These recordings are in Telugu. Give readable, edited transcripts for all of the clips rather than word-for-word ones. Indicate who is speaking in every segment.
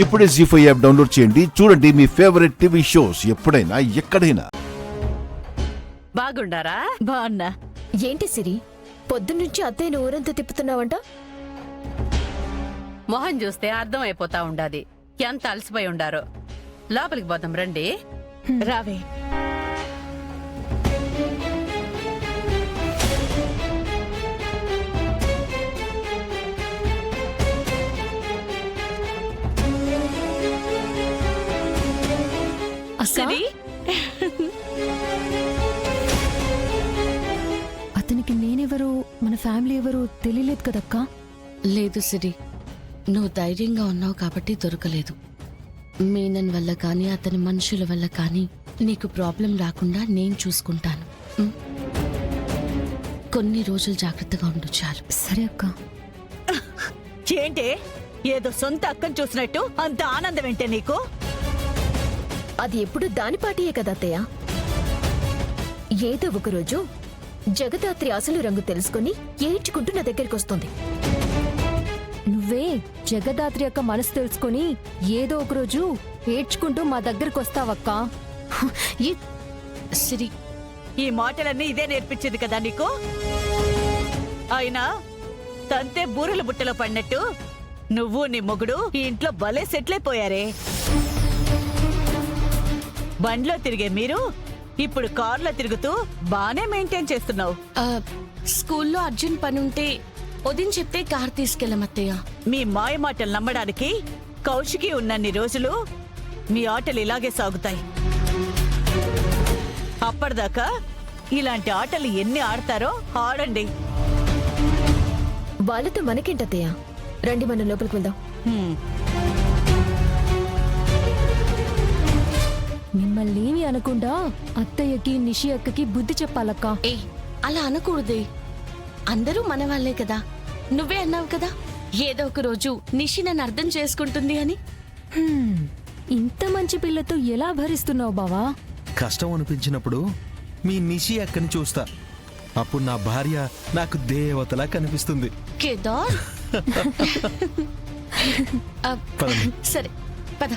Speaker 1: ఇప్పుడే జీ5 యాప్ డౌన్లోడ్ చేయండి. చూడండి మీ ఫేవరెట్ టీవీ షోస్ ఎప్పుడైనా ఎక్కడైనా.
Speaker 2: బాగుండారా?
Speaker 3: బాగున్నా.
Speaker 4: ఏంటి సిరి, పొద్దున్నుంచి అత్తయ్యను ఊరంతా తిప్పుతున్నావంట?
Speaker 2: మొహం చూస్తే అర్థం అయిపోతా ఉండాది ఎంత అలసిపోయి ఉండారో. లోపలికి పోదాం రండి.
Speaker 3: రావే.
Speaker 4: సిరి, అతనికి నేనెవరో మన ఫ్యామిలీ ఎవరో తెలియలేదు కదక్కా.
Speaker 5: లేదు సిరి, నువ్వు ధైర్యంగా ఉన్నావు కాబట్టి దొరకలేదు. మీనన్ వల్ల కానీ అతని మనుషుల వల్ల కానీ నీకు ప్రాబ్లం రాకుండా నేను చూసుకుంటాను. కొన్ని రోజులు జాగ్రత్తగా ఉండు చాలు.
Speaker 4: సరే అక్క.
Speaker 3: ఏంటే ఏదో సొంత అక్కని చూసినట్టు అంత ఆనందం ఏంటే నీకు?
Speaker 4: అది ఎప్పుడు దాని పాటియే కదా అత్తయ్య. ఏదో ఒకరోజు జగదాత్రి అసలు రంగు తెలుసుకుని ఏడ్చుకుంటూ నా దగ్గరికి వస్తుంది. నువ్వే జగదాత్రి యొక్క మనసు తెలుసుకుని ఏదో ఒకరోజు ఏడ్చుకుంటూ మా దగ్గరికి వస్తావక్కా.
Speaker 5: సిరి,
Speaker 3: ఈ మాటలన్నీ ఇదే నేర్పించింది కదా నీకు? అయినా తంతే బూరెల బుట్టలో పడినట్టు నువ్వు నీ మొగుడు ఈ ఇంట్లో భలే సెటిల్ అయిపోయారే. బండ్లో తిరిగే మీరు ఇప్పుడు కార్లో తిరుగుతూ బానే మెయింటైన్ చేస్తున్నావు.
Speaker 5: స్కూల్లో అర్జున్ పని ఉంటే ఉదయం చెప్తే కార్ తీసుకెళ్ళమత్తయ్య.
Speaker 3: మీ మాయ మాటలు నమ్మడానికి కౌశికి ఉన్నన్ని రోజులు మీ ఆటలు ఇలాగే సాగుతాయి. అప్పటిదాకా ఇలాంటి ఆటలు ఎన్ని ఆడతారో ఆడండి.
Speaker 4: వాళ్ళతో మనకేంటత్తయ్య? రండి మనం లోపలికి వెళ్దాం. మిమ్మల్ని ఏమి అనకుండా అత్తయ్యకి నిషి అక్కకి బుద్ధి చెప్పాలక్క.
Speaker 5: ఏ అలా అనకూడదే, అందరూ మన వాళ్ళే కదా. నువ్వే అన్నావు కదా ఏదో ఒక రోజు నిషి నన్ను అర్థం చేసుకుంటుంది అని.
Speaker 4: ఇంత మంచి పిల్లతో ఎలా భరిస్తున్నావు బావా?
Speaker 6: కష్టం అనిపించినప్పుడు మీ నిషి అక్కని చూస్తా. అప్పుడు నా భార్య నాకు దేవతలా కనిపిస్తుంది.
Speaker 5: కేదార్
Speaker 6: పదండి.
Speaker 5: సరే పద.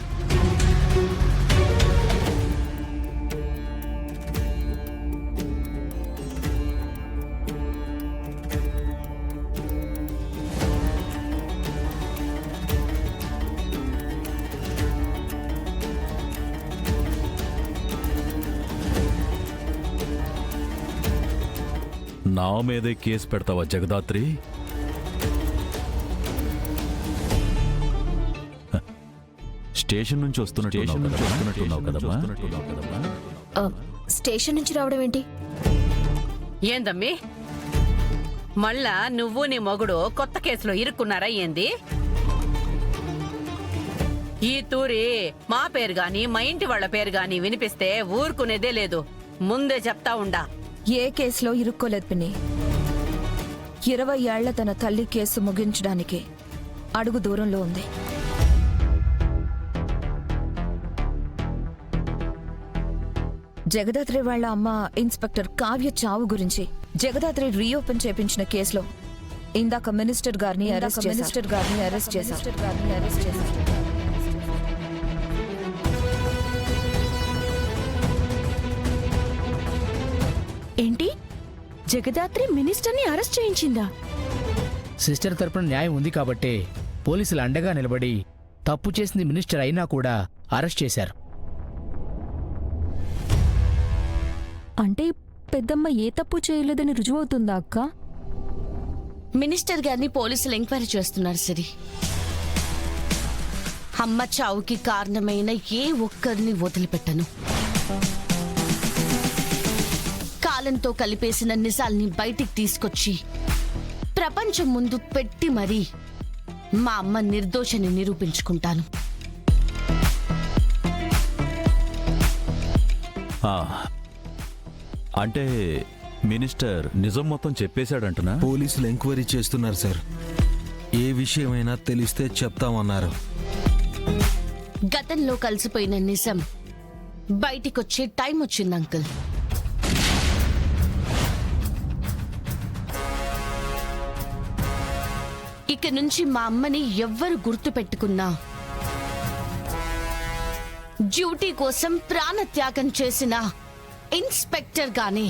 Speaker 7: నా మీదే కేసు పెడతావా జగదాత్రి? స్టేషన్ నుంచి వస్తున్నట్టున్నావు కదమ్మా.
Speaker 4: స్టేషన్ నుంచి రావడం ఏంటి?
Speaker 2: ఏందమ్మి, మళ్ళా నువ్వు నీ మొగుడు కొత్త కేసులో ఇరుక్కున్నారా ఏంది? ఈ తూరి మా పేరు గాని మా ఇంటి వాళ్ళ పేరు గాని వినిపిస్తే ఊరుకునేదే లేదు. ముందే చెప్తా ఉండా.
Speaker 8: ఏ కేసులో ఇరుక్కోలేదు పిన్ని. 20 ఏళ్ల తన తల్లి కేసు ముగించడానికి అడుగు దూరంలో ఉంది. జగదాత్రి వాళ్ళ అమ్మ ఇన్స్పెక్టర్ కావ్య చావు గురించి జగదాత్రి రీఓపెన్ చేపించిన కేసులో ఇందాక మినిస్టర్ గారిని అరెస్ట్ చేశారు.
Speaker 4: ఏంటి, జగదాత్రి మినిస్టర్ని అరెస్ట్ చేయించిందా?
Speaker 9: సిస్టర్ తరపున న్యాయం ఉంది కాబట్టే పోలీసులు అండగా నిలబడి తప్పు చేసింది మినిస్టర్ అయినా కూడా అరెస్ట్ చేశారు.
Speaker 4: అంటే పెద్దమ్మ ఏ తప్పు చేయలేదని రుజువవుతుందా అక్క?
Speaker 5: మినిస్టర్ గారిని పోలీసులు ఎంక్వైరీ చేస్తున్నారు సిరి. అమ్మ చావుకి కారణమైన ఏ ఒక్కరిని వదిలిపెట్టను. కాలంతో కలిపేసిన నిజాల్ని బయటికి తీసుకొచ్చి ప్రపంచం ముందు పెట్టి మరీ మా అమ్మ నిర్దోషని నిరూపించుకుంటాను.
Speaker 7: అంటే మినిస్టర్ నిజం మొత్తం చెప్పేశాడంటున్నా?
Speaker 6: పోలీసులు ఎంక్వైరీ చేస్తున్నారు సార్. ఏ విషయమైనా తెలిస్తే చెప్తామన్నారు.
Speaker 5: గతంలో కలిసిపోయిన నిజం బయటికొచ్చే టైం వచ్చింది అంకుల్. ఇక నుంచి మా అమ్మని ఎవ్వరు గుర్తు పెట్టుకున్నా డ్యూటీ కోసం ప్రాణత్యాగం చేసిన ఇన్స్పెక్టర్ గాని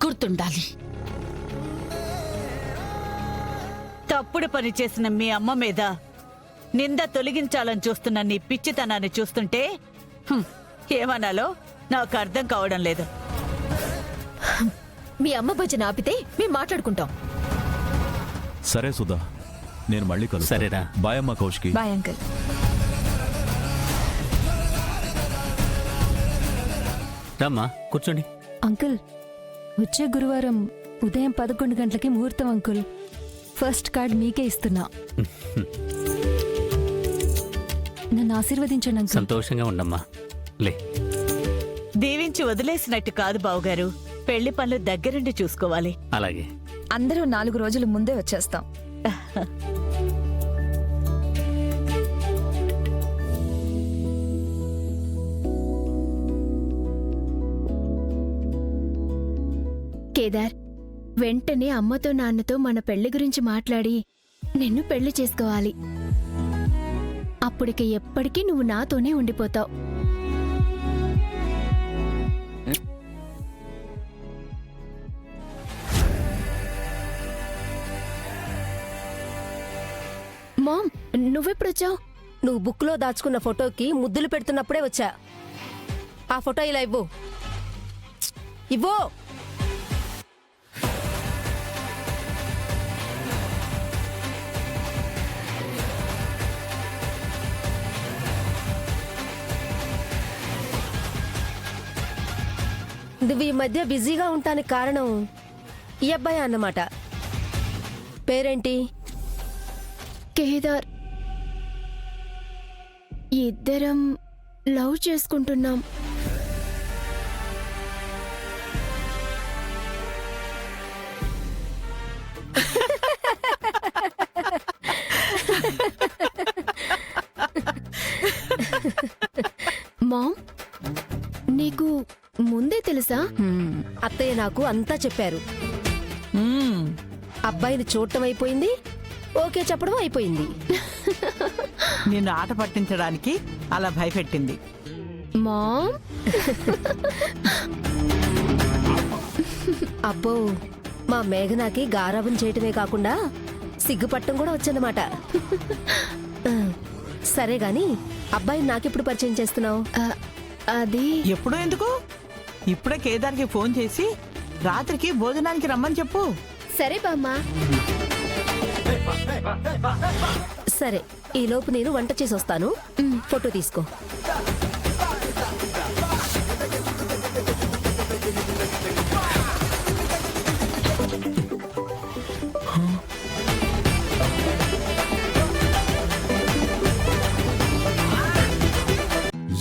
Speaker 5: గుర్తుండాలి.
Speaker 3: తప్పుడు పని చేసిన మీ అమ్మ మీద నింద తొలగించాలని చూస్తున్న నీ పిచ్చితనాన్ని చూస్తుంటే ఏమనాలో నాకు అర్థం కావడం లేదు.
Speaker 4: మీ అమ్మ భజన ఆపితే మేము మాట్లాడుకుంటాం.
Speaker 7: సరే సుధా, నేను మళ్ళీ కలుస్తాను.
Speaker 10: సరేరా.
Speaker 7: బాయ్ అమ్మా కౌశికి.
Speaker 8: Bye uncle.
Speaker 10: రామ్మా కూర్చోండి.
Speaker 11: అంకుల్, వచ్చే గురువారం ఉదయం 11 గంటలకి ముహూర్తం అంకుల్. ఫస్ట్ కార్డ్ మీకే ఇస్తున్నా. నన్ను ఆశీర్వదించండి అంకుల్.
Speaker 10: సంతోషంగా ఉండమ్మా. లే.
Speaker 3: దీవించి వదిలేసినట్టు కాదు బావుగారు, పెళ్లి పనులు దగ్గరుండి చూసుకోవాలి.
Speaker 10: అలాగే.
Speaker 8: అందరూ 4 రోజుల ముందే వచ్చేస్తాం.
Speaker 4: కేదార్, వెంటనే అమ్మతో నాన్నతో మన పెళ్లి గురించి మాట్లాడి నిన్ను పెళ్లి చేసుకోవాలి. అప్పటికి ఎప్పటికీ నువ్వు నాతోనే ఉండిపోతావు. మామ్, నువ్వెప్పుడొచ్చావు?
Speaker 11: నువ్వు బుక్లో దాచుకున్న ఫోటోకి ముద్దులు పెడుతున్నప్పుడే వచ్చా. ఆ ఫోటో ఇలా ఇవ్వు. ఇవ్వు. నువ్వు ఈ మధ్య బిజీగా ఉంటానికి కారణం ఈ అబ్బాయి అన్నమాట. పేరేంటి?
Speaker 4: కేదార్, ఇద్దరం లవ్ చేసుకుంటున్నాం. మామ్, నీకు ముందే తెలుసా?
Speaker 11: అత్తయ్య నాకు అంతా చెప్పారు. అబ్బాయిని చూడటం అయిపోయింది, ఓకే చెప్పడం అయిపోయింది.
Speaker 3: నిన్ను ఆట పట్టించడానికి అలా భయపెట్టింది.
Speaker 4: మామ్,
Speaker 11: అబ్బో, మా మేఘనాకి గారాబం చేయటమే కాకుండా సిగ్గుపట్టం కూడా వచ్చన్నమాట. సరే గాని అబ్బాయిని నాకెప్పుడు పరిచయం చేస్తున్నావు?
Speaker 4: అది
Speaker 3: ఎప్పుడో ఎందుకు, ఇప్పుడే కేదార్కి ఫోన్ చేసి రాత్రికి భోజనానికి రమ్మని చెప్పు.
Speaker 4: సరే బామ్మా.
Speaker 11: సరే, ఈ లోపు నేను వంట చేసి వస్తాను. ఫోటో తీసుకో.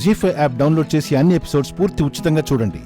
Speaker 1: జీ5 యాప్ డౌన్లోడ్ చేసి అన్ని ఎపిసోడ్స్ పూర్తి ఉచితంగా చూడండి.